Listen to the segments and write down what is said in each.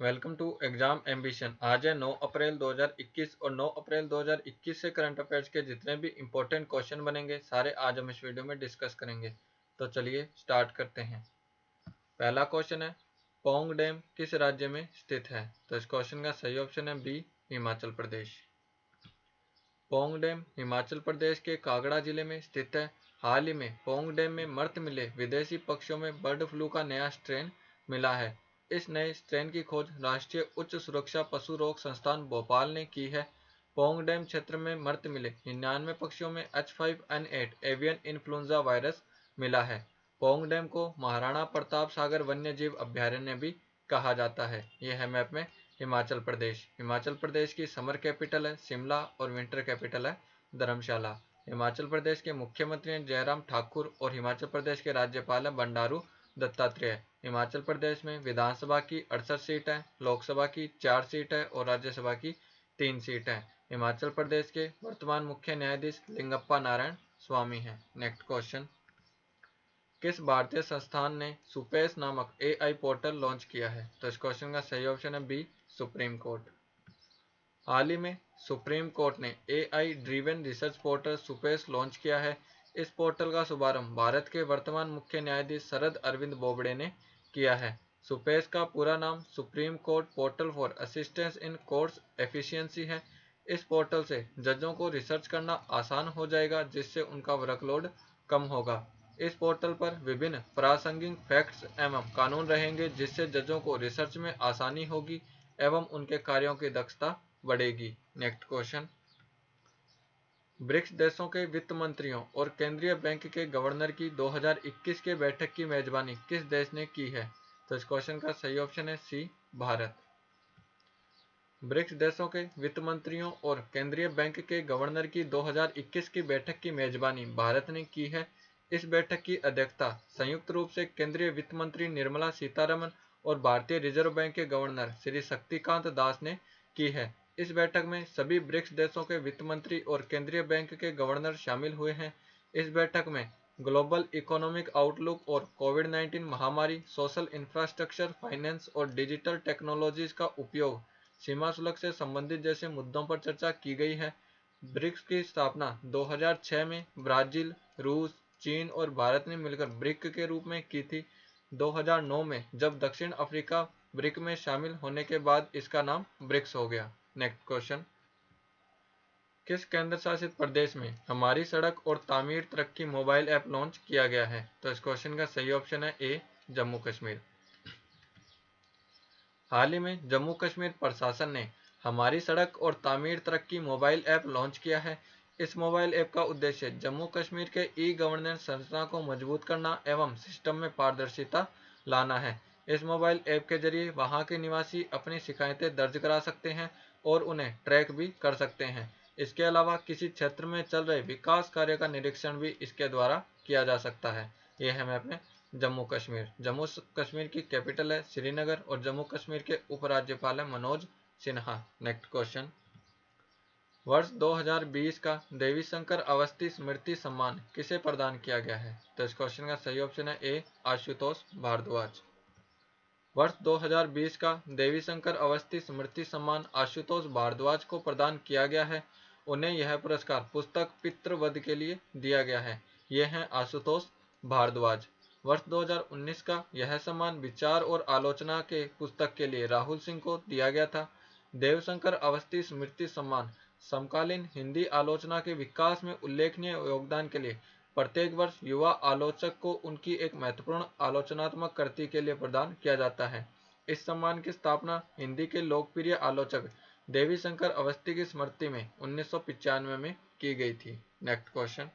Welcome to exam ambition. आज है 9 अप्रैल 2021 और 9 अप्रैल 2021 से करंट अफेयर्स के जितने भी इंपॉर्टेंट क्वेश्चन बनेंगे सारे आज हम इस वीडियो में डिस्कस करेंगे। तो चलिए स्टार्ट करते हैं। पहला क्वेश्चन है, पोंग डैम किस राज्य में स्थित है? तो इस क्वेश्चन का सही ऑप्शन है बी, हिमाचल प्रदेश। पोंग डैम हिमाचल प्रदेश के कांगड़ा जिले में स्थित है। हाल ही में पोंग डैम में मृत मिले विदेशी पक्षियों में बर्ड फ्लू का नया स्ट्रेन मिला है। इस नए स्ट्रेन की खोज राष्ट्रीय उच्च सुरक्षा पशु रोग संस्थान भोपाल ने की है। पोंग डैम क्षेत्र में मृत मिले 99 पक्षियों में H5N8 एवियन इन्फ्लुएंजा वायरस मिला है। पोंग डैम को महाराणा प्रताप सागर वन्य जीव अभ्यारण्य भी कहा जाता है। यह है मैप में हिमाचल प्रदेश। हिमाचल प्रदेश की समर कैपिटल है शिमला और विंटर कैपिटल है धर्मशाला। हिमाचल प्रदेश के मुख्यमंत्री हैं जयराम ठाकुर और हिमाचल प्रदेश के राज्यपाल हैं बंडारू दत्तात्रेय। हिमाचल प्रदेश में विधानसभा की 68 सीट है, लोकसभा की 4 सीट है और राज्यसभा की 3 सीट है। हिमाचल प्रदेश के वर्तमान मुख्य न्यायाधीश लिंगप्पा नारायण स्वामी हैं। नेक्स्ट क्वेश्चन, किस भारतीय संस्थान ने सुपेस नामक AI पोर्टल लॉन्च किया है? तो इस क्वेश्चन का सही ऑप्शन है बी, सुप्रीम कोर्ट। हाल ही में सुप्रीम कोर्ट ने AI driven research portal SUPACE launch किया है। इस पोर्टल का शुभारंभ भारत के वर्तमान मुख्य न्यायाधीश शरद अरविंद बोबडे ने किया है। सुपेस का पूरा नाम supreme court portal for assistance in courts efficiency है। इस पोर्टल से जजों को रिसर्च करना आसान हो जाएगा, जिससे उनका वर्कलोड कम होगा। इस पोर्टल पर विभिन्न प्रासंगिक फैक्ट्स एवं कानून रहेंगे, जिससे जजों को रिसर्च में आसानी होगी एवं उनके कार्यों की दक्षता बढ़ेगी। नेक्स्ट क्वेश्चन, ब्रिक्स देशों के वित्त मंत्रियों और केंद्रीय बैंक के गवर्नर की 2021 के बैठक की मेजबानी किस देश ने की है? तो इस क्वेश्चन का सही ऑप्शन है सी, भारत। ब्रिक्स देशों के वित्त मंत्रियों और केंद्रीय बैंक के गवर्नर की 2021 की बैठक की मेजबानी भारत ने की है। इस बैठक की अध्यक्षता संयुक्त रूप से केंद्रीय वित्त मंत्री निर्मला सीतारमण और भारतीय रिजर्व बैंक के गवर्नर श्री शक्तिकांत दास ने की है। इस बैठक में सभी ब्रिक्स देशों के वित्त मंत्री और केंद्रीय बैंक के गवर्नर शामिल हुए हैं। इस बैठक में ग्लोबल इकोनॉमिक आउटलुक और कोविड-19 महामारी, सोशल इंफ्रास्ट्रक्चर, फाइनेंस और डिजिटल टेक्नोलॉजीज का उपयोग, सीमा शुल्क से संबंधित जैसे मुद्दों पर चर्चा की गई है। ब्रिक्स की स्थापना 2006 में ब्राजील, रूस, चीन और भारत ने मिलकर ब्रिक के रूप में की थी। 2009 में जब दक्षिण अफ्रीका ब्रिक में शामिल होने के बाद इसका नाम ब्रिक्स हो गया। नेक्स्ट क्वेश्चन, किस केंद्र शासित प्रदेश में हमारी सड़क और तामीर तरक्की मोबाइल ऐप लॉन्च किया गया है? तो इस क्वेश्चन का सही ऑप्शन है ए, जम्मू कश्मीर। हाल ही में जम्मू कश्मीर प्रशासन ने हमारी सड़क और तामीर तरक्की मोबाइल ऐप लॉन्च किया है। इस मोबाइल ऐप का उद्देश्य जम्मू कश्मीर के ई-गवर्नेंस संरचना को मजबूत करना एवं सिस्टम में पारदर्शिता लाना है। इस मोबाइल ऐप के जरिए वहां के निवासी अपनी शिकायतें दर्ज करा सकते हैं और उन्हें ट्रैक भी कर सकते हैं। इसके अलावा किसी क्षेत्र में चल रहे विकास कार्य का निरीक्षण भी इसके द्वारा किया जा सकता है। यह है मैप में जम्मू कश्मीर। जम्मू कश्मीर की कैपिटल है श्रीनगर और जम्मू कश्मीर के उपराज्यपाल है मनोज सिन्हा। नेक्स्ट क्वेश्चन, वर्ष 2020 का देवी शंकर अवस्थी स्मृति सम्मान किसे प्रदान किया गया है? तो इस क्वेश्चन का सही ऑप्शन है ए, आशुतोष भारद्वाज। वर्ष 2020 का देवी शंकर अवस्थी स्मृति सम्मान आशुतोष भारद्वाज को प्रदान किया गया है। उन्हें यह पुरस्कार पुस्तक पितृवध के लिए दिया गया है। ये हैं आशुतोष भारद्वाज। वर्ष 2019 का यह सम्मान विचार और आलोचना के पुस्तक के लिए राहुल सिंह को दिया गया था। देवशंकर अवस्थी स्मृति सम्मान समकालीन हिंदी आलोचना के विकास में उल्लेखनीय योगदान के लिए प्रत्येक वर्ष युवा आलोचक को उनकी एक महत्वपूर्ण आलोचनात्मक कृति के लिए प्रदान किया जाता है। इस सम्मान की स्थापना हिंदी के लोकप्रिय आलोचक देवी शंकर अवस्थी की स्मृति में 1995 में की गई थी। नेक्स्ट क्वेश्चन,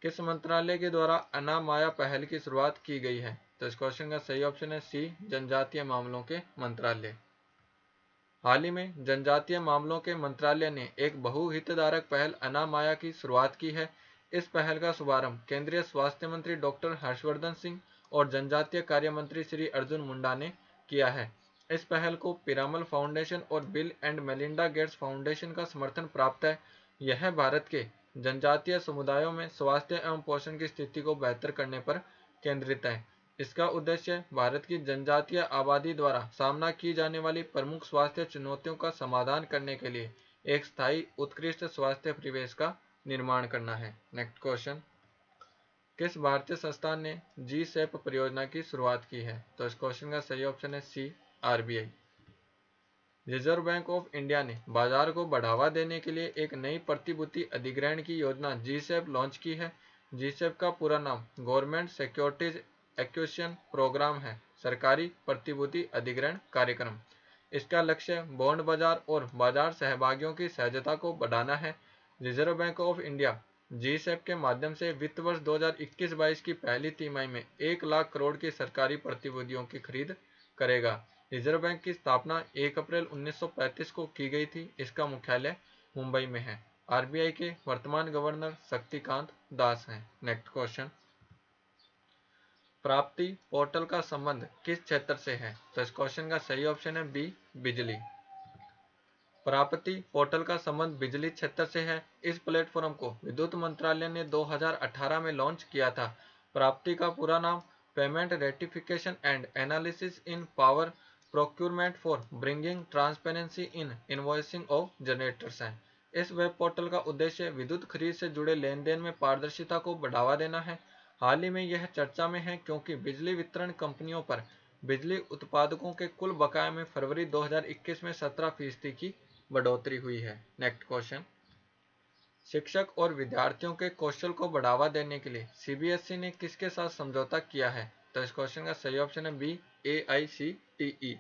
किस मंत्रालय के द्वारा अनामाया पहल की शुरुआत की गई है? तो इस क्वेश्चन का सही ऑप्शन है सी, जनजातीय मामलों के मंत्रालय। हाल ही में जनजातीय मामलों के मंत्रालय ने एक बहुहितधारक पहल अनामाया की शुरुआत की है। इस पहल का शुभारंभ केंद्रीय स्वास्थ्य मंत्री डॉक्टर हर्षवर्धन सिंह और जनजातीय कार्य मंत्री श्री अर्जुन मुंडा ने किया है। इस पहल को पिरामल फाउंडेशन और bill and Melinda Gates foundation का समर्थन प्राप्त है। यह भारत के जनजातीय समुदायों में स्वास्थ्य एवं पोषण की स्थिति को बेहतर करने पर केंद्रित है। इसका उद्देश्य भारत की जनजातीय आबादी द्वारा सामना की जाने वाली प्रमुख स्वास्थ्य चुनौतियों का समाधान करने के लिए एक स्थायी उत्कृष्ट स्वास्थ्य परिवेश का निर्माण करना है। नेक्स्ट क्वेश्चन, किस भारतीय संस्थान ने जी सैप परियोजना की शुरुआत की है? तो इस क्वेश्चन का सही ऑप्शन है C, RBI. Reserve Bank of India ने बाजार को बढ़ावा देने के लिए एक नई प्रतिभूति अधिग्रहण की योजना जी सैप लॉन्च की है। जी सैप का पूरा नाम गवर्नमेंट सिक्योरिटीज एक्विजिशन प्रोग्राम है, सरकारी प्रतिभूति अधिग्रहण कार्यक्रम। इसका लक्ष्य बॉन्ड बाजार और बाजार सहभागियों की सहजता को बढ़ाना है। Reserve Bank of India G SAP के माध्यम से वित्त वर्ष 2021-22 की पहली तिमाही में 1 लाख करोड़ की सरकारी प्रतिभूतियों की खरीद करेगा। रिजर्व बैंक की स्थापना 1 अप्रैल 1935 को की गई थी। इसका मुख्यालय मुंबई में है। आरबीआई के वर्तमान गवर्नर शक्तिकांत दास हैं। नेक्स्ट क्वेश्चन, प्राप्ति पोर्टल का संबंध किस क्षेत्र से है? तो इस क्वेश्चन का सही ऑप्शन है बी, बिजली। प्राप्ति पोर्टल का संबंध बिजली क्षेत्र से है। इस प्लेटफॉर्म को विद्युत मंत्रालय ने 2018 में लॉन्च किया था। प्राप्ति का पूरा नाम payment ratification and analysis in power procurement for bringing transparency in invoicing of generators है। इस वेब पोर्टल का उद्देश्य विद्युत खरीद से जुड़े लेन देन में पारदर्शिता को बढ़ावा देना है। हाल ही में यह चर्चा में है क्योंकि बिजली वितरण कंपनियों पर बिजली उत्पादकों के कुल बकाये में फरवरी 2021 में 17% की बढ़ोतरी हुई है। नेक्स्ट क्वेश्चन, शिक्षक और विद्यार्थियों के कौशल को बढ़ावा देने के लिए सीबीएसई ने किसके साथ समझौता किया है? तो इस क्वेश्चन का सही ऑप्शन है बी, AICTE।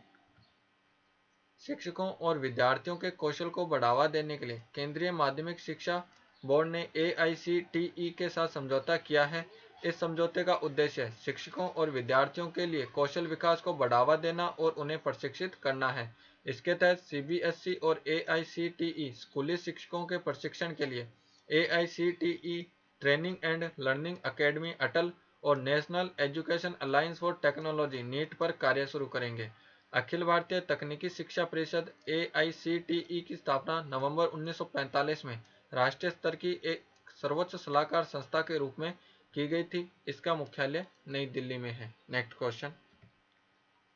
शिक्षकों और विद्यार्थियों के कौशल को बढ़ावा देने के लिए केंद्रीय माध्यमिक शिक्षा बोर्ड ने AICTE के साथ समझौता किया है। इस समझौते का उद्देश्य शिक्षकों और विद्यार्थियों के लिए कौशल विकास को बढ़ावा देना और उन्हें प्रशिक्षित करना है। इसके तहत सीबीएसई और AICTE स्कूली शिक्षकों के प्रशिक्षण के लिए AICTE training and learning academy Atal और national education alliance for technology NEAT पर कार्य शुरू करेंगे। अखिल भारतीय तकनीकी शिक्षा परिषद AICTE की स्थापना नवंबर 1945 में राष्ट्रीय स्तर की एक सर्वोच्च सलाहकार संस्था के रूप में की गई थी। इसका मुख्यालय नई दिल्ली में है। नेक्स्ट क्वेश्चन,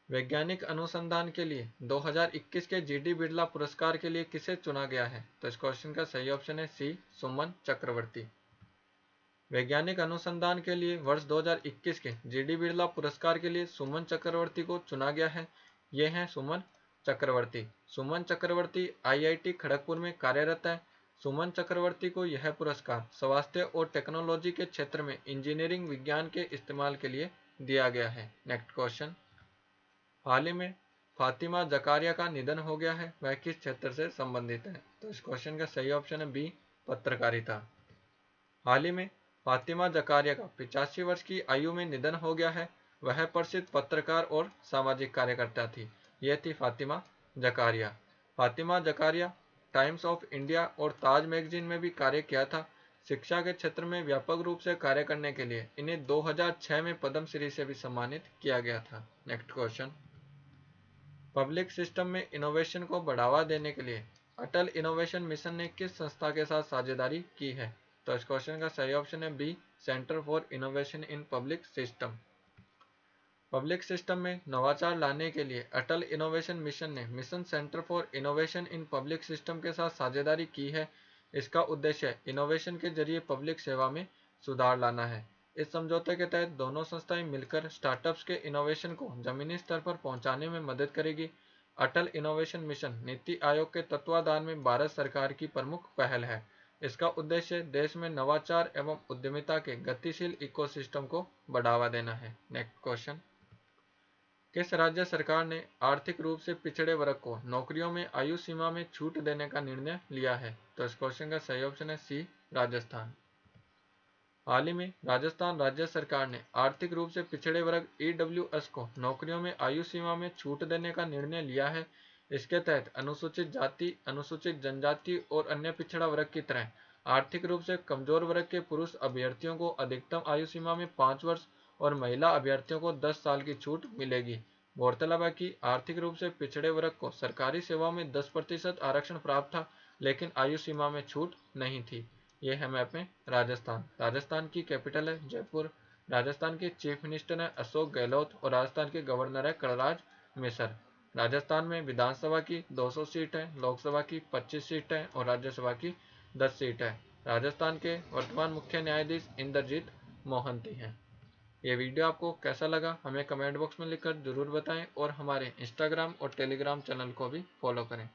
वैज्ञानिक अनुसंधान के लिए 2021 के जीडी बिरला पुरस्कार के लिए किसे चुना गया है? तो इस क्वेश्चन का सही ऑप्शन है सी, सुमन चक्रवर्ती। वैज्ञानिक अनुसंधान के लिए वर्ष 2021 के जीडी बिरला पुरस्कार के लिए सुमन चक्रवर्ती को चुना गया है। ये हैं सुमन चक्रवर्ती। सुमन चक्रवर्ती IIT खड़गपुर में कार्यरत है। सुमन चक्रवर्ती को यह पुरस्कार स्वास्थ्य और टेक्नोलॉजी के क्षेत्र में इंजीनियरिंग विज्ञान के इस्तेमाल के लिए दिया गया है। नेक्स्ट क्वेश्चन, हाल ही में फातिमा जकारिया का निधन हो गया है, वह किस क्षेत्र से संबंधित है? तो इस क्वेश्चन का सही ऑप्शन है बी, पत्रकारिता। हाल ही में फातिमा जकारिया का 85 वर्ष की आयु में निधन हो गया है। वह प्रसिद्ध पत्रकार और सामाजिक कार्यकर्ता थी। यह थी Fatima Zakaria. Fatima Zakaria Times of India और ताज मैगजीन में भी कार्य किया था। शिक्षा के क्षेत्र में व्यापक रूप से कार्य करने के लिए इन्हें 2006 में पद्मश्री से भी सम्मानित किया गया था। नेक्स्ट क्वेश्चन, पब्लिक सिस्टम में इनोवेशन को बढ़ावा देने के लिए अटल इनोवेशन मिशन ने किस संस्था के साथ साझेदारी की है? तो इस क्वेश्चन का सही ऑप्शन है B, centre for innovation in public system. Public system में नवाचार लाने के लिए अटल इनोवेशन मिशन ने mission centre for innovation in public system के साथ साझेदारी की है। इसका उद्देश्य इनोवेशन के जरिए पब्लिक सेवा में सुधार लाना है। इस समझौते के तहत दोनों संस्थाएं मिलकर स्टार्टअप्स के इनोवेशन को जमीनी स्तर पर पहुंचाने में मदद करेगी। अटल इनोवेशन मिशन नीति आयोग के तत्वाधान में भारत सरकार की प्रमुख पहल है। इसका उद्देश्य देश में नवाचार एवं उद्यमिता के गतिशील इकोसिस्टम को बढ़ावा देना है। नेक्स्ट क्वेश्चन, किस राज्य सरकार ने आर्थिक रूप से पिछड़े वर्ग को नौकरियों में आयु सीमा में छूट देने का निर्णय लिया है? तो इस क्वेश्चन का सही ऑप्शन है सी, राजस्थान। हाल ही में राजस्थान राज्य सरकार ने आर्थिक रूप से पिछड़े वर्ग EWS को नौकरियों में आयु सीमा में छूट देने का निर्णय लिया है। इसके तहत अनुसूचित जाति, अनुसूचित जनजाति और अन्य पिछड़ा वर्ग की तरह आर्थिक रूप से कमजोर वर्ग के पुरुष अभ्यर्थियों को अधिकतम आयु सीमा में 5 वर्ष और महिला अभ्यर्थियों को 10 साल की छूट मिलेगी। गौरतलब है कि आर्थिक रूप से पिछड़े वर्ग को सरकारी सेवाओं में 10% आरक्षण प्राप्त था, लेकिन आयु सीमा में छूट नहीं थी। ये है मैप में राजस्थान। राजस्थान की कैपिटल है जयपुर। राजस्थान के चीफ मिनिस्टर हैं अशोक गहलोत और राजस्थान के गवर्नर है कलराज मिश्र। राजस्थान में विधानसभा की 200 सीट है, लोकसभा की 25 सीट है और राज्यसभा की 10 सीट है। राजस्थान के वर्तमान मुख्य न्यायाधीश इंद्रजीत मोहंती हैं। ये वीडियो आपको कैसा लगा हमें कमेंट बॉक्स में लिखकर जरूर बताएं और हमारे इंस्टाग्राम और टेलीग्राम चैनल को भी फॉलो करें।